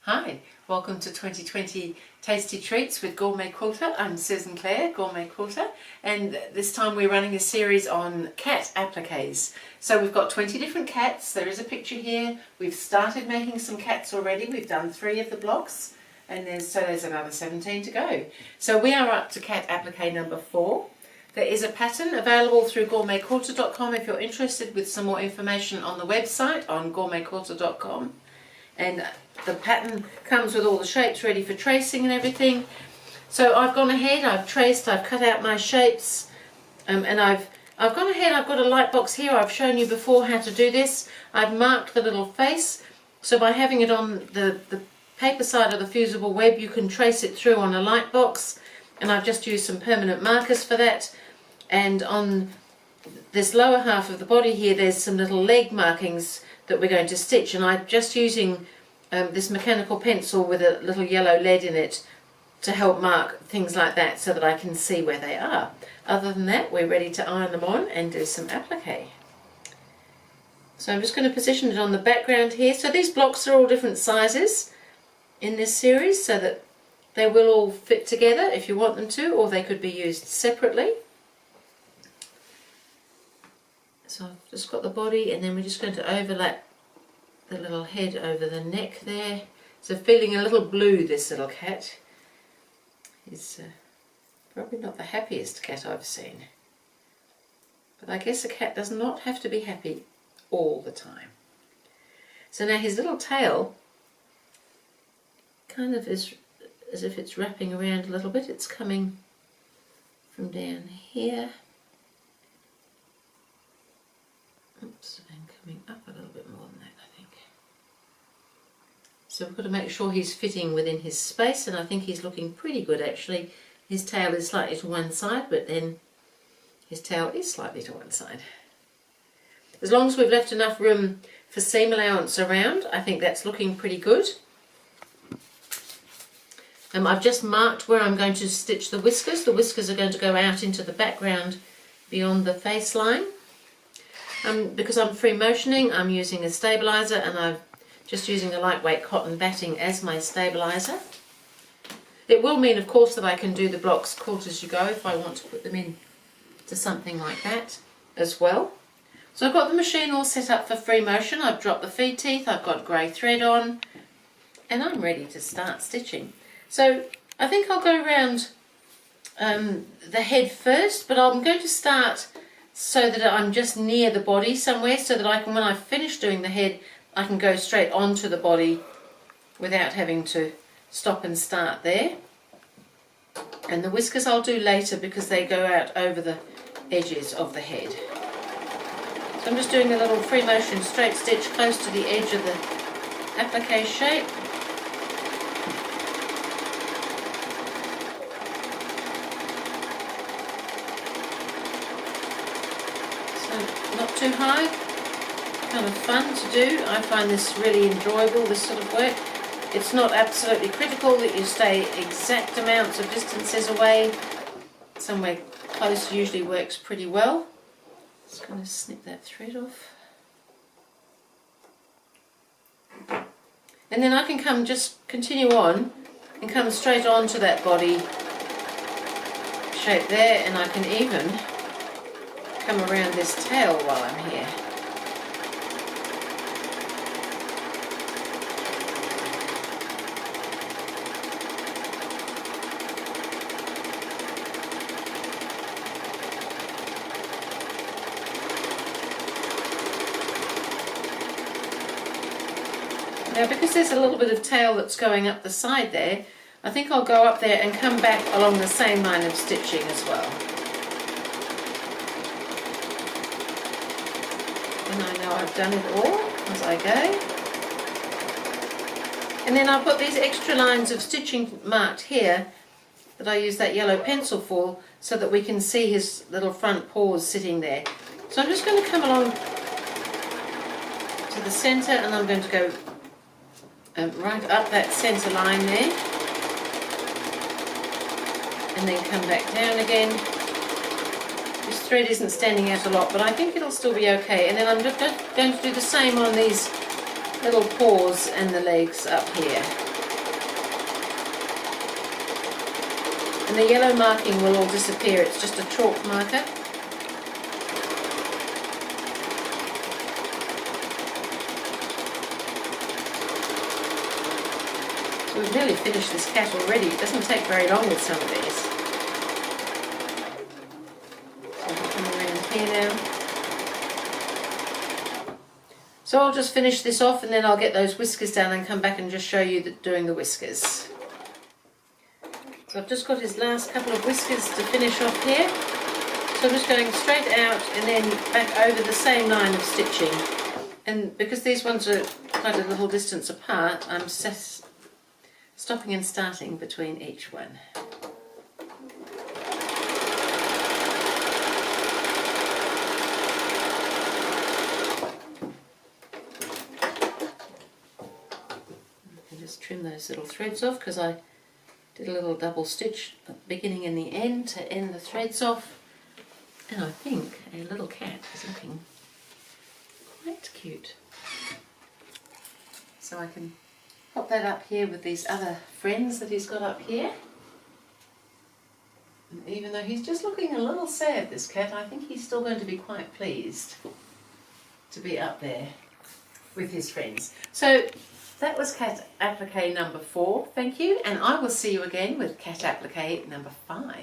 Hi, welcome to 2020 Tasty Treats with GourmetQuilter. I'm Susan Clare, GourmetQuilter, and this time we're running a series on cat appliques. So we've got 20 different cats. There is a picture here. We've started making some cats already. We've done 3 of the blocks, and there's another 17 to go. So we are up to cat applique number 4. There is a pattern available through GourmetQuilter.com if you're interested, with some more information on the website on GourmetQuilter.com. And the pattern comes with all the shapes ready for tracing and everything. So I've gone ahead, I've traced, I've cut out my shapes, and I've gone ahead, I've got a light box here. I've shown you before how to do this. I've marked the little face, so by having it on the paper side of the fusible web, you can trace it through on a light box, and I've just used some permanent markers for that. And on this lower half of the body here, there's some little leg markings that we're going to stitch, and I'm just using this mechanical pencil with a little yellow lead in it to help mark things like that so that I can see where they are. Other than that, we're ready to iron them on and do some applique. So I'm just going to position it on the background here. So these blocks are all different sizes in this series so that they will all fit together if you want them to, or they could be used separately. So I've just got the body, and then we're just going to overlap the little head over the neck there. So feeling a little blue, this little cat. He's probably not the happiest cat I've seen. But I guess a cat does not have to be happy all the time. So now his little tail kind of is as if it's wrapping around a little bit. It's coming from down here. Oops, and coming up a little bit more than that, I think. So we've got to make sure he's fitting within his space, and I think he's looking pretty good actually. His tail is slightly to one side, but then his tail is slightly to one side. As long as we've left enough room for seam allowance around, I think that's looking pretty good. I've just marked where I'm going to stitch the whiskers. The whiskers are going to go out into the background beyond the face line. Because I'm free motioning, I'm using a stabilizer, and I'm just using a lightweight cotton batting as my stabilizer. It will mean, of course, that I can do the blocks quilt as you go if I want to put them in to something like that as well. So I've got the machine all set up for free motion. I've dropped the feed teeth, I've got grey thread on, and I'm ready to start stitching. So I think I'll go around the head first, but I'm going to start so that I'm just near the body somewhere, so that I can, when I finish doing the head, I can go straight onto the body without having to stop and start there. And the whiskers I'll do later because they go out over the edges of the head. So I'm just doing a little free motion straight stitch close to the edge of the applique shape. Not too high, kind of fun to do. I find this really enjoyable, this sort of work. It's not absolutely critical that you stay exact amounts of distances away. Somewhere close usually works pretty well. Just going to snip that thread off. And then I can just continue on and come straight on to that body shape there, and I can even come around this tail while I'm here. Now, because there's a little bit of tail that's going up the side there, I think I'll go up there and come back along the same line of stitching as well. And I know I've done it all as I go. And then I've got these extra lines of stitching marked here that I use that yellow pencil for, so that we can see his little front paws sitting there. So I'm just going to come along to the centre, and I'm going to go right up that centre line there, and then come back down again. This thread isn't standing out a lot, but I think it'll still be okay. And then I'm just going to do the same on these little paws and the legs up here. And the yellow marking will all disappear, it's just a chalk marker. So we've nearly finished this cat already. It doesn't take very long with some of these. So I'll come around here now. So I'll just finish this off and then I'll get those whiskers down and come back and just show you doing the whiskers. So I've just got his last couple of whiskers to finish off here. So I'm just going straight out and then back over the same line of stitching. And because these ones are quite a little distance apart, I'm stopping and starting between each one. And just trim those little threads off because I did a little double stitch at the beginning and the end to end the threads off. And I think a little cat is looking quite cute. So I can pop that up here with these other friends that he's got up here. And even though he's just looking a little sad, this cat, I think he's still going to be quite pleased to be up there with his friends. So that was cat applique number 4, thank you, and I will see you again with cat applique number 5.